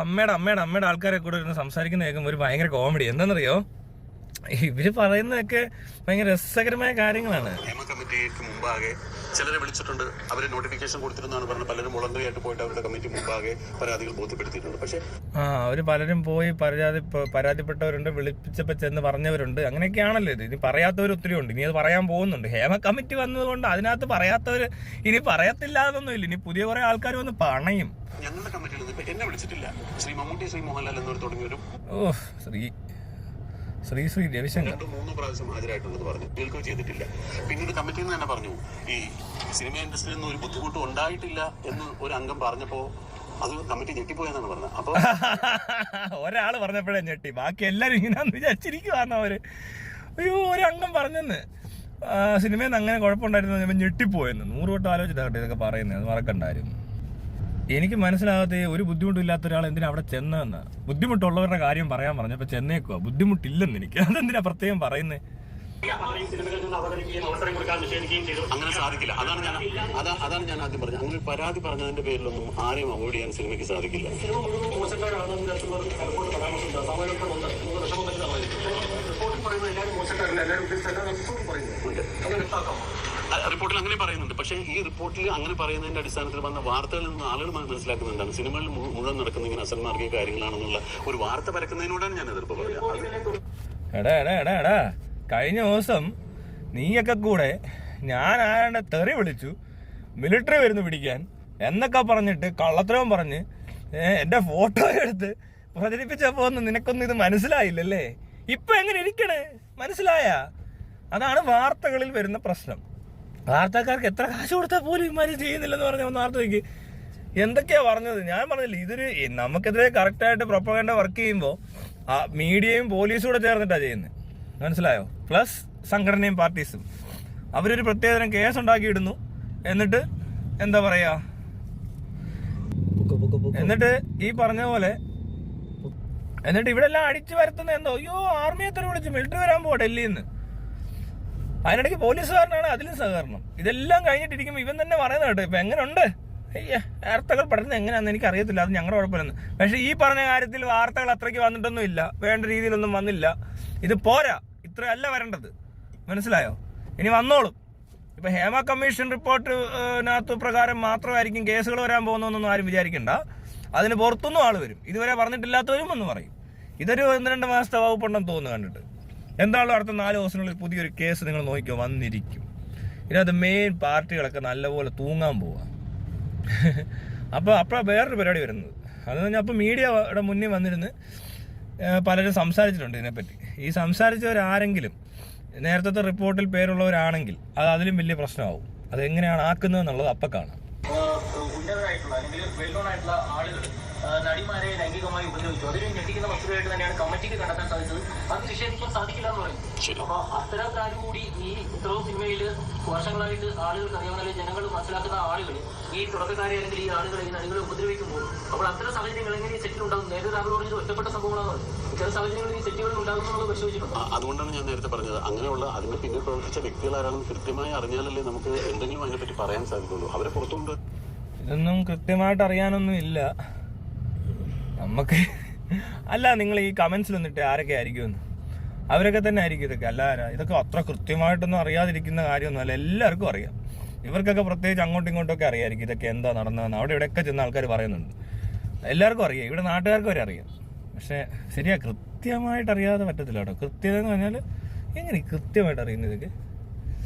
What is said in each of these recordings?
അമ്മയുടെ ആൾക്കാരെ കൂടെ ഇരുന്ന് സംസാരിക്കുന്ന കേൾക്കുമ്പോൾ ഒരു ഭയങ്കര കോമഡി. എന്താണെന്നറിയോ, ഇവര് പറയുന്നതൊക്കെ ഭയങ്കര രസകരമായ കാര്യങ്ങളാണ്. ഹേമ കമ്മിറ്റിക്ക് മുമ്പാകെ ചിലരെ വിളിച്ചിട്ടുണ്ട്, അവര് നോട്ടിഫിക്കേഷൻ കൊടുത്തിരുന്നാണ് പറഞ്ഞത്. പലരും വോളണ്ടറി ആയിട്ട് പോയിട്ട് അവരുടെ കമ്മിറ്റി മുമ്പാകെ പരാതികൾ ബോധ്യപ്പെടുത്തിയിട്ടുണ്ട്. പക്ഷേ അവര് പലരും പോയി പരാതിപ്പെട്ടവരുണ്ട്, വിളിപ്പിച്ചപ്പോ ചെന്ന് പറഞ്ഞവരുണ്ട്. അങ്ങനെയൊക്കെയാണല്ലോ ഇത്. ഇനി പറയാത്തവർ ഒത്തിരി ഉണ്ട്, ഇനി അത് പറയാൻ പോകുന്നുണ്ട്. ഹേമ കമ്മിറ്റി വന്നതുകൊണ്ട് അതിനകത്ത് പറയാത്തവര് ഇനി പറയത്തില്ലാതൊന്നുമില്ല. ഇനി പുതിയ കുറെ ആൾക്കാർ വന്ന് പണയും. ഞങ്ങളുടെ കമ്മിറ്റിയിൽ നിന്ന് എന്നെ വിളിച്ചിട്ടില്ല. ശ്രീ മമ്മൂട്ടി, ശ്രീ മോഹൻലാൽ എന്നിവർ തുടങ്ങിയവരും ശ്രീ രവിശങ്കർ 2-3 പ്രാവശ്യം ഹാജരായിട്ടുണ്ടെന്ന് പറഞ്ഞു, കേൾക്കുകയും ചെയ്തിട്ടില്ല. പിന്നീട് കമ്മിറ്റിയിൽ നിന്ന് തന്നെ പറഞ്ഞു, ഈ സിനിമ ഇൻഡസ്ട്രിയിൽ നിന്ന് ഒരു ബുദ്ധിമുട്ടും ഉണ്ടായിട്ടില്ല എന്ന് ഒരു അംഗം പറഞ്ഞപ്പോ അത് കമ്മിറ്റി ഞെട്ടിപ്പോയെന്നാണ് പറഞ്ഞത്. അപ്പൊ ഒരാള് പറഞ്ഞപ്പോഴേ ഞെട്ടി, ബാക്കി എല്ലാരും ഇങ്ങനെയാന്ന് വിചാരിച്ചിരിക്കുവാന്ന് അവര്. അയ്യോ, ഒരംഗം പറഞ്ഞെന്ന് സിനിമയിൽ നിന്ന് അങ്ങനെ കുഴപ്പമുണ്ടായിരുന്നു, ഞെട്ടിപ്പോയെന്ന്. 100 വട്ടം ആലോചിച്ചിട്ടാകട്ടെ ഇതൊക്കെ പറയുന്നത്, അത് മറക്കണ്ടായിരുന്നു. എനിക്ക് മനസ്സിലാകാത്ത ഒരു ബുദ്ധിമുട്ടും ഇല്ലാത്ത ഒരാൾ എന്തിനാ അവിടെ ചെന്നതെന്ന്. ബുദ്ധിമുട്ടുള്ളവരുടെ കാര്യം പറയാൻ പറഞ്ഞപ്പോ ചെന്നേക്കുവാ. ബുദ്ധിമുട്ടില്ലെന്ന് എനിക്ക്, അതെന്തിനാ പ്രത്യേകം പറയുന്നേ? അങ്ങനെ സാധിക്കില്ല. അതാണ് ഞാൻ ആദ്യം പറഞ്ഞത്. അങ്ങനെ പരാതി പറഞ്ഞതിന്റെ പേരിലൊന്നും ആരെയും അവോയ്ഡ് ചെയ്യാൻ സിനിമയ്ക്ക് സാധിക്കില്ല. റിപ്പോർട്ടിൽ അങ്ങനെ പറയുന്നുണ്ട്. പക്ഷേ ഈ റിപ്പോർട്ടിൽ അങ്ങനെ പറയുന്നതിന്റെ അടിസ്ഥാനത്തിൽ വന്ന വാർത്തകളിൽ നിന്ന് ആളുകൾ മനസ്സിലാക്കുന്നുണ്ടാണ് സിനിമകളിൽ മുഴുവൻ നടക്കുന്ന ഇങ്ങനെ അസന്മാർഗിക കാര്യങ്ങളാണെന്നുള്ള ഒരു വാർത്ത പരക്കുന്നതിനോടാണ് ഞാൻ എതിർപ്പ് പറയുന്നത്. എടാ കഴിഞ്ഞ ദിവസം നീയൊക്കെ കൂടെ ഞാൻ ആരാണ്ട് തെറി വിളിച്ചു, മിലിറ്ററി വരുന്നു പിടിക്കാൻ എന്നൊക്കെ പറഞ്ഞിട്ട് കള്ളത്തരവും പറഞ്ഞ് എന്റെ ഫോട്ടോ എടുത്ത് പ്രചരിപ്പിച്ചപ്പോ നിനക്കൊന്നും ഇത് മനസ്സിലായില്ലല്ലേ? ഇപ്പൊ എങ്ങനെ ഇരിക്കണേ, മനസ്സിലായ? അതാണ് വാർത്തകളിൽ വരുന്ന പ്രശ്നം. വാർത്തക്കാർക്ക് എത്ര കാശ് കൊടുത്താൽ പോലും ഇമാര് ചെയ്യുന്നില്ലെന്ന് പറഞ്ഞ ഒന്ന് വാർത്തയ്ക്ക് എന്തൊക്കെയാ പറഞ്ഞത്? ഞാൻ പറഞ്ഞില്ല, ഇതൊരു നമുക്കെതിരെ കറക്റ്റായിട്ട് പ്രൊപ്പഗൻഡ വർക്ക് ചെയ്യുമ്പോൾ മീഡിയയും പോലീസും കൂടെ ചേർന്നിട്ടാണ് ചെയ്യുന്നത്, മനസ്സിലായോ? പ്ലസ് സംഘടനയും പാർട്ടീസും അവരൊരു പ്രത്യേകതരം കേസ് ഉണ്ടാക്കിയിടുന്നു. എന്നിട്ട് എന്താ പറയാ, എന്നിട്ട് ഈ പറഞ്ഞ പോലെ എന്നിട്ട് ഇവിടെ എല്ലാം അടിച്ചു വരുത്തുന്ന എന്തോ, അയ്യോ ആർമിയെ തെറി വിളിച്ച് മിലിറ്ററി വരാൻ പോവാ ഡൽഹിയിൽ നിന്ന്. അതിനിടയ്ക്ക് പോലീസുകാരനാണ് അതിലും സഹകരണം. ഇതെല്ലാം കഴിഞ്ഞിട്ടിരിക്കുമ്പോൾ ഇവൻ തന്നെ പറയുന്നത് കേട്ടോ, ഇപ്പൊ എങ്ങനെയുണ്ട് വാർത്തകൾ പഠനം എങ്ങനെയാണെന്ന് എനിക്ക് അറിയത്തില്ല, അത് ഞങ്ങളുടെ കുഴപ്പമില്ലെന്ന്. പക്ഷെ ഈ പറഞ്ഞ കാര്യത്തിൽ വാർത്തകൾ അത്രയ്ക്ക് വന്നിട്ടൊന്നും ഇല്ല, വേണ്ട രീതിയിലൊന്നും വന്നില്ല. ഇത് പോരാ, ഇത്രയല്ല വരേണ്ടത്, മനസ്സിലായോ? ഇനി വന്നോളും. ഇപ്പൊ ഹേമ കമ്മീഷൻ റിപ്പോർട്ടിനകത്ത് പ്രകാരം മാത്രമായിരിക്കും കേസുകൾ വരാൻ പോകുന്നതെന്നൊന്നും ആരും വിചാരിക്കണ്ട. അതിന് പുറത്തൊന്നും ആള് വരും, ഇതുവരെ പറഞ്ഞിട്ടില്ലാത്തവരും എന്ന് പറയും. ഇതൊരു 1-2 മാസത്തെ വകുപ്പുണ്ടെന്ന് തോന്നുന്നു കണ്ടിട്ട്. എന്താണല്ലോ അടുത്ത 4 ദിവസത്തിനുള്ളിൽ പുതിയൊരു കേസ് നിങ്ങൾ നോക്കിയോ വന്നിരിക്കും. ഇതിനകത്ത് മെയിൻ പാർട്ടികളൊക്കെ നല്ലപോലെ തൂങ്ങാൻ പോവാ. അപ്പോൾ വേറൊരു പരിപാടി വരുന്നത് അതെന്ന് പറഞ്ഞാൽ, അപ്പോൾ മീഡിയയുടെ മുന്നിൽ വന്നിരുന്ന് പലരും സംസാരിച്ചിട്ടുണ്ട് ഇതിനെപ്പറ്റി. ഈ സംസാരിച്ചവരാരെങ്കിലും നേരത്തെ റിപ്പോർട്ടിൽ പേരുള്ളവരാണെങ്കിൽ അത് അതിലും വലിയ പ്രശ്നമാവും. അതെങ്ങനെയാണ് ആക്കുന്നത് എന്നുള്ളത് അപ്പം കാണാം. ഉന്നതരായിട്ടുള്ള അല്ലെങ്കിൽ വെൽ നോൺ ആയിട്ടുള്ള ആളുകൾ നടിമാരെ ലൈംഗികമായി ഉപദ്രവിച്ചു, അതൊരു ഞെട്ടിക്കുന്ന വസ്തുതയായിട്ട് തന്നെയാണ് കമ്മിറ്റിക്ക് കണ്ടെത്താൻ സാധിച്ചത്. അത് നിഷേധിക്കാൻ സാധിക്കില്ല എന്ന് പറയും. അപ്പൊ അത്തരം കാര്യം കൂടി ഈ ഇത്രയും സിനിമയിൽ വർഷങ്ങളായിട്ട് ആളുകൾക്ക് അറിയാവുന്ന ജനങ്ങൾ മനസ്സിലാക്കുന്ന ആളുകൾ ഈ തുടക്കക്കാരെ അല്ലെങ്കിൽ ഈ ആളുകളെ ഈ നടികളെ ഉപദ്രവിക്കുമ്പോൾ അപ്പോൾ അത്തരം സാഹചര്യങ്ങൾ എങ്ങനെ സെറ്റിൽ ഉണ്ടാകും? നേരത്തെ താങ്കളോട് ഇത് ഒറ്റപ്പെട്ട സംഭവങ്ങളാണ്. ചില സാഹചര്യങ്ങളിൽ ഈ സെറ്റുകൾ ഉണ്ടാകുന്നത് പരിശോധിച്ചിട്ടുണ്ട്. അതുകൊണ്ടാണ് ഞാൻ നേരത്തെ പറഞ്ഞത്, അങ്ങനെയുള്ള അതിന് പിന്നിൽ പ്രവർത്തിച്ച വ്യക്തികൾ ആരാണെന്ന് കൃത്യമായി അറിഞ്ഞാലല്ലേ നമുക്ക് എന്തെങ്കിലും അതിനെപ്പറ്റി പറയാൻ സാധിക്കുള്ളൂ. അവരെ പുറത്തുകൊണ്ട് ഇതൊന്നും കൃത്യമായിട്ട് അറിയാനൊന്നും ഇല്ല നമുക്ക്. അല്ല, നിങ്ങൾ ഈ കമന്റ്സിൽ വന്നിട്ട് ആരൊക്കെ ആയിരിക്കുമെന്ന്, അവരൊക്കെ തന്നെ ആയിരിക്കും ഇതൊക്കെ. അല്ല, ഇതൊക്കെ അത്ര കൃത്യമായിട്ടൊന്നും അറിയാതിരിക്കുന്ന കാര്യമൊന്നും അല്ല, എല്ലാവർക്കും അറിയാം. ഇവർക്കൊക്കെ പ്രത്യേകിച്ച് അങ്ങോട്ടും ഇങ്ങോട്ടൊക്കെ അറിയാമായിരിക്കും ഇതൊക്കെ എന്താ നടന്നതെന്ന്. അവിടെ ഇവിടെയൊക്കെ ചെന്ന ആൾക്കാർ പറയുന്നുണ്ട്, എല്ലാവർക്കും അറിയാം, ഇവിടെ നാട്ടുകാർക്ക് വരെ അറിയാം. പക്ഷെ ശരിയാ, കൃത്യമായിട്ട് അറിയാതെ പറ്റത്തില്ല കേട്ടോ. കൃത്യത എന്ന് പറഞ്ഞാൽ എങ്ങനെ കൃത്യമായിട്ട് അറിയുന്നത് ഇതൊക്കെ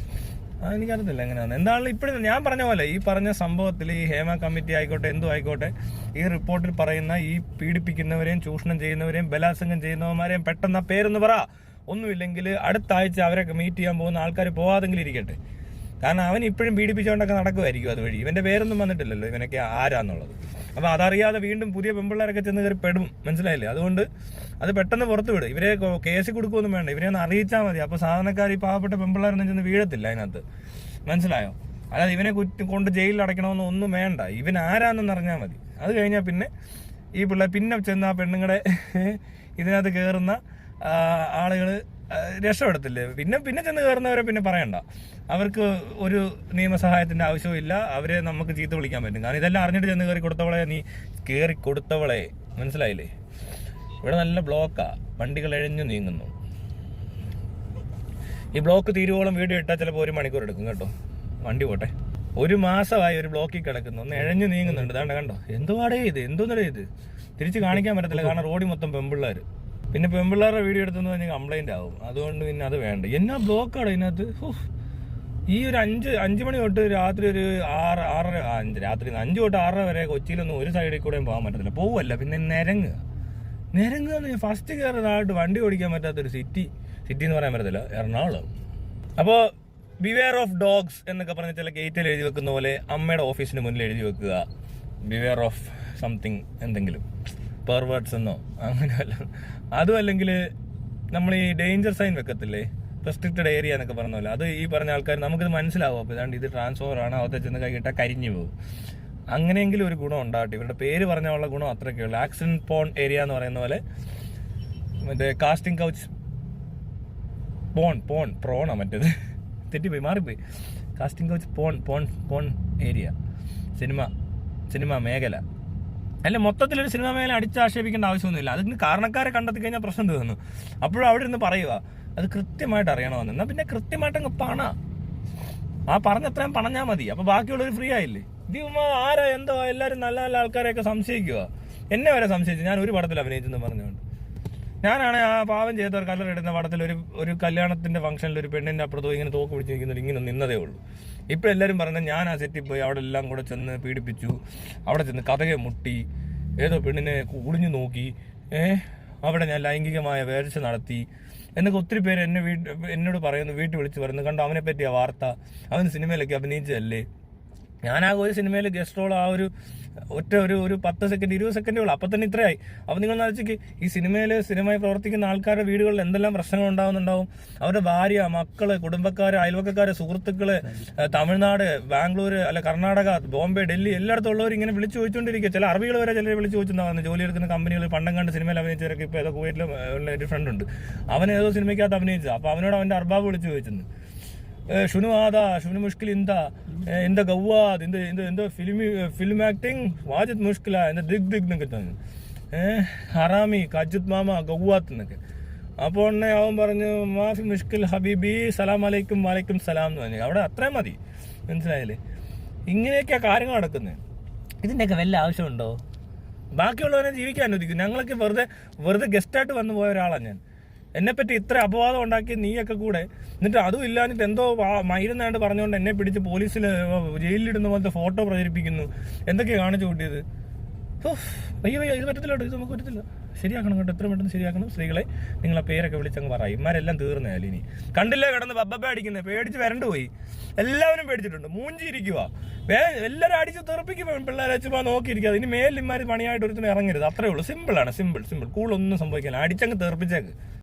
എനിക്കറിയത്തില്ല എങ്ങനെയാണ്. എന്താണെങ്കിലും ഇപ്പോഴും ഞാൻ പറഞ്ഞ പോലെ ഈ പറഞ്ഞ സംഭവത്തിൽ ഈ ഹേമ കമ്മിറ്റി ആയിക്കോട്ടെ എന്തും ആയിക്കോട്ടെ, ഈ റിപ്പോർട്ടിൽ പറയുന്ന ഈ പീഡിപ്പിക്കുന്നവരെയും ചൂഷണം ചെയ്യുന്നവരെയും ബലാത്സംഗം ചെയ്യുന്നവന്മാരെയും പെട്ടെന്ന് ആ പേരൊന്ന് പറ. ഒന്നുമില്ലെങ്കിൽ അടുത്ത ആഴ്ച അവരൊക്കെ മീറ്റ് ചെയ്യാൻ പോകുന്ന ആൾക്കാർ പോവാതെങ്കിലും ഇരിക്കട്ടെ. കാരണം അവൻ ഇപ്പോഴും പീഡിപ്പിച്ചുകൊണ്ടൊക്കെ നടക്കുമായിരിക്കും അതുവഴി. ഇവന്റെ പേരൊന്നും വന്നിട്ടില്ലല്ലോ ഇവനൊക്കെ ആരാന്നുള്ളത്. അപ്പോൾ അതറിയാതെ വീണ്ടും പുതിയ പെമ്പിള്ളേരൊക്കെ ചെന്ന് കയറി പെടും, മനസ്സിലായില്ലേ? അതുകൊണ്ട് അത് പെട്ടെന്ന് പുറത്ത് വിടും. ഇവരെ കേസ് കൊടുക്കുകയൊന്നും വേണ്ട, ഇവരെ ഒന്ന് അറിയിച്ചാൽ മതി. അപ്പോൾ സാധാരണക്കാർ ഈ പാവപ്പെട്ട പെമ്പിള്ളേരൊന്നും ചെന്ന് വീഴത്തില്ല അതിനകത്ത്, മനസ്സിലായോ? അല്ലാതെ ഇവനെ കൊണ്ട് ജയിലിൽ അടയ്ക്കണമെന്ന് ഒന്നും വേണ്ട. ഇവൻ ആരാന്നെന്ന് അറിഞ്ഞാൽ മതി. അത് കഴിഞ്ഞാൽ പിന്നെ ഈ പിള്ളേർ പിന്നെ ചെന്ന് ആ പെണ്ണുങ്ങളെ ഇതിനകത്ത് കയറുന്ന ആളുകൾ രക്ഷപ്പെടത്തില്ലേ. പിന്നെ പിന്നെ ചെന്ന് കയറുന്നവരെ പിന്നെ പറയണ്ട, അവർക്ക് ഒരു നിയമസഹായത്തിന്റെ ആവശ്യവും ഇല്ല, അവരെ നമുക്ക് ചീത്ത വിളിക്കാൻ പറ്റും. കാരണം ഇതെല്ലാം അറിഞ്ഞിട്ട് ചെന്ന് കയറി കൊടുത്തവളെ മനസ്സിലായില്ലേ. ഇവിടെ നല്ല ബ്ലോക്കാ, വണ്ടികൾ എഴഞ്ഞു നീങ്ങുന്നു. ഈ ബ്ലോക്ക് തീരുവോളം വീഡിയോ ഇട്ടാൽ ചിലപ്പോൾ 1 മണിക്കൂർ എടുക്കും കേട്ടോ. വണ്ടി പോട്ടെ. 1 മാസമായി ഒരു ബ്ലോക്കിൽ കിടക്കുന്നു, ഒന്ന് എഴഞ്ഞു നീങ്ങുന്നുണ്ട്. ദാണ്ട കണ്ടോ, എന്തുവാടേ ഇത്, എന്തോന്നടേ ഇത്. തിരിച്ച് കാണിക്കാൻ പറ്റത്തില്ല, കാരണം റോഡിൽ മൊത്തം പെമ്പിള്ളേർ. പിന്നെ പെമ്പിള്ളേരുടെ വീഡിയോ എടുത്തെന്ന് പറഞ്ഞാൽ കംപ്ലൈന്റ് ആവും. അതുകൊണ്ട് പിന്നെ അത് വേണ്ട. എന്നാ ബ്ലോക്കാണ് ഇതിനകത്ത്. ഈ ഒരു 5 മണി തൊട്ട് രാത്രി ഒരു 5 തൊട്ട് 6 വരെ കൊച്ചിയിലൊന്നും ഒരു സൈഡിൽ കൂടെയും പോകാൻ പറ്റത്തില്ല. പോവല്ല, പിന്നെ നിരങ്ങുക ഫസ്റ്റ് കയറുന്നതായിട്ട് വണ്ടി ഓടിക്കാൻ പറ്റാത്തൊരു സിറ്റി എന്ന് പറയാൻ പറ്റത്തില്ല, എറണാകുളം. അപ്പോൾ ബിവെയർ ഓഫ് ഡോഗ്സ് എന്നൊക്കെ പറഞ്ഞ ചില ഗേറ്റിൽ എഴുതി വെക്കുന്ന പോലെ അമ്മയുടെ ഓഫീസിന് മുന്നിൽ എഴുതി വെക്കുക, ബിവെയർ ഓഫ് സംതിങ്, എന്തെങ്കിലും പെർവേർട്സ് എന്നോ അങ്ങനെ വല്ല. അതും അല്ലെങ്കിൽ നമ്മൾ ഈ ഡേഞ്ചർ സൈൻ വെക്കത്തില്ലേ, റെസ്ട്രിക്റ്റഡ് ഏരിയ എന്നൊക്കെ പറഞ്ഞ പോലെ. അത് ഈ പറഞ്ഞ ആൾക്കാർ നമുക്കിത് മനസ്സിലാവും. അപ്പോൾ ഇതാണ്ട് ഇത് ട്രാൻസ്ഫോർ ആണ്, അവത്തെ ചെന്ന് കൈകിട്ടാൽ കരിഞ്ഞു പോകും. അങ്ങനെയെങ്കിലും ഒരു ഗുണം ഉണ്ടാകട്ടെ. ഇവരുടെ പേര് പറഞ്ഞുള്ള ഗുണം അത്രയൊക്കെ ഉള്ളൂ. ആക്സിഡന്റ് പോൺ ഏരിയ എന്ന് പറയുന്ന പോലെ മറ്റേ കാസ്റ്റിംഗ് കൗച്ച് പ്രോണാ മറ്റേത്, തെറ്റിപ്പോയി, മാറിപ്പോയി. Casting couch porn area, cinema മേഖല. അല്ല, മൊത്തത്തിലൊരു സിനിമ മേഖല അടിച്ചാക്ഷേപിക്കേണ്ട ആവശ്യമൊന്നുമില്ല. അതിന് കാരണക്കാരെ കണ്ടെത്തി കഴിഞ്ഞാൽ പ്രശ്നം തീർന്നു. അപ്പോഴും അവിടെ ഇരുന്ന് പറയുക അത് കൃത്യമായിട്ട് അറിയണമെന്ന്. എന്നാൽ പിന്നെ കൃത്യമായിട്ടങ്ങ് ആ പറഞ്ഞത്രയും പണഞ്ഞാൽ മതി. അപ്പോൾ ബാക്കിയുള്ളവർ ഫ്രീ ആയില്ലേ. ഇത് ആരാ എന്തോ എല്ലാവരും നല്ല നല്ല ആൾക്കാരെയൊക്കെ സംശയിക്കുക. എന്നെ വരെ സംശയിച്ചു. ഞാൻ ഒരു പടത്തിൽ അഭിനയിച്ചെന്ന് പറഞ്ഞുകൊണ്ട്. ഞാനാണ് ആ പാവം ചെയ്തവർ കല്ലറിടുന്ന പടത്തിൽ ഒരു കല്യാണത്തിന്റെ ഫംഗ്ഷനിൽ ഒരു പെണ്ണിന്റെ അപ്പുറത്തോ ഇങ്ങനെ തോക്ക് പിടിച്ചിരിക്കുന്നത് ഇങ്ങനെ നിന്നതേ ഉള്ളൂ. ഇപ്പം എല്ലാവരും പറഞ്ഞത് ഞാൻ ആ സെറ്റിൽ പോയി അവിടെ എല്ലാം കൂടെ ചെന്ന് പീഡിപ്പിച്ചു, അവിടെ ചെന്ന് കഥകെ മുട്ടി, ഏതോ പെണ്ണിനെ കുടിഞ്ഞു നോക്കി, അവിടെ ഞാൻ ലൈംഗികമായ വേഴ്ച നടത്തി എന്നൊക്കെ ഒത്തിരി പേര് എന്നോട് പറയുന്നു, വീട്ടിൽ വിളിച്ച് പറയുന്നു. കണ്ടോ അവനെ പറ്റിയ വാർത്ത, അവൻ സിനിമയിലൊക്കെ അഭിനയിച്ചതല്ലേ. ഞാനാകെ ഒരു സിനിമയിൽ ഗസ്റ്റ് റോൾ ആ ഒരു 10 സെക്കൻഡ് 20 സെക്കൻഡുകൾ, അപ്പം തന്നെ ഇത്രയായി. അപ്പം നിങ്ങൾ ആലോചിക്ക്, ഈ സിനിമയിൽ പ്രവർത്തിക്കുന്ന ആൾക്കാരുടെ വീടുകളിൽ എന്തെല്ലാം പ്രശ്നങ്ങൾ ഉണ്ടാവുന്നുണ്ടാവും. അവരുടെ ഭാര്യ, മക്കള്, കുടുംബക്കാര്, അയൽവക്കക്കാര്, സുഹൃത്തുക്കള്, തമിഴ്നാട്, ബാംഗ്ലൂർ, അല്ല കർണാടക, ബോംബെ, ഡൽഹി, എല്ലായിടത്തും ഉള്ളവർ ഇങ്ങനെ വിളിച്ചു ചോദിച്ചുകൊണ്ടിരിക്കുക. ചില അറബികൾ വരെ ചിലർ വിളിച്ചു ചോദിച്ചിട്ടുണ്ടാകുന്നത്. ജോലി എടുക്കുന്ന കമ്പനികൾ പണ്ടം കണ്ട് സിനിമയിൽ അഭിനയിച്ചവരൊക്കെ ഇപ്പോൾ ഏതോ കുവൈറ്റിൽ ഉള്ള ഒരു ഫ്രണ്ട് ഉണ്ട്, അവൻ ഏതോ സിനിമയ്ക്കകത്ത് അഭിനയിച്ചത്. അപ്പോൾ അവനോട് അവൻ്റെ അർബാബ് വിളിച്ചു ചോദിച്ചെന്ന്, ഷുനു മുഷ്കിൽ എന്താ ഗവാദ് എന്താ ഫിലിം ആക്ടിങ് വാജിദ് മുഷ്കില എന്താ ദിഗ് എന്നൊക്കെ തന്നെ, ഹറാമി കജുത് മാമ ഗവാത്ത് എന്നൊക്കെ. അപ്പോൾ ഉടനെ അവൻ പറഞ്ഞു മാഫി മുഷ്കിൽ ഹബീബി സലാം അലൈക്കും വാലൈക്കും സലാം എന്ന് പറഞ്ഞു. അവിടെ അത്രയും മതി, മനസ്സിലായില്ലേ. ഇങ്ങനെയൊക്കെയാ കാര്യങ്ങൾ നടക്കുന്നത്. ഇതിൻ്റെയൊക്കെ വല്ല ആവശ്യമുണ്ടോ? ബാക്കിയുള്ളവരെ ജീവിക്കാൻ അനുവദിക്കും. ഞങ്ങളൊക്കെ വെറുതെ ഗസ്റ്റായിട്ട് വന്നു പോയ ഒരാളാണ് ഞാൻ. എന്നെപ്പറ്റി ഇത്ര അപവാദം ഉണ്ടാക്കി നീയൊക്കെ കൂടെ, എന്നിട്ട് അതും ഇല്ലാഞ്ഞിട്ട് എന്തോ മയിരുന്നാണ്ട് പറഞ്ഞുകൊണ്ട് എന്നെ പിടിച്ച് പോലീസിൽ ജയിലിലിടുന്ന പോലത്തെ ഫോട്ടോ പ്രചരിപ്പിക്കുന്നു. എന്തൊക്കെയാണ് കാണിച്ചു കൂട്ടിയത്. അയ്യോ ഇത് പറ്റത്തില്ല, ഇത് നമുക്ക് പറ്റത്തില്ല. ശരിയാക്കണം കേട്ടോ, എത്ര പെട്ടെന്ന് ശരിയാക്കണം. സ്ത്രീകളെ നിങ്ങളെ പേരൊക്കെ വിളിച്ചങ്ങ് പറയും. ഇമാരെല്ലാം തീർന്നയാലും ഇനി കണ്ടില്ലേ കിടന്ന് ബബ്ബ അടിക്കുന്നത്, പേടിച്ച് വരണ്ടു പോയി. എല്ലാവരും പേടിച്ചിട്ടുണ്ട്, മൂഞ്ചിരിക്കുക. എല്ലാവരും അടിച്ച് തെറിപ്പിക്കും. പിള്ളേരെ ചുമ്മാ നോക്കിയിരിക്കുക. ഇനി മേലിന്മാർ പണിയായിട്ട് ഒരുത്തിന് ഇറങ്ങരുത്. അത്രേ ഉള്ളൂ. സിമ്പിളാണ്, സിമ്പിൾ. കൂടുതലൊന്നും സംഭവിക്കില്ല. അടിച്ചങ്ങ് തെറിപ്പിച്ചേക്ക്.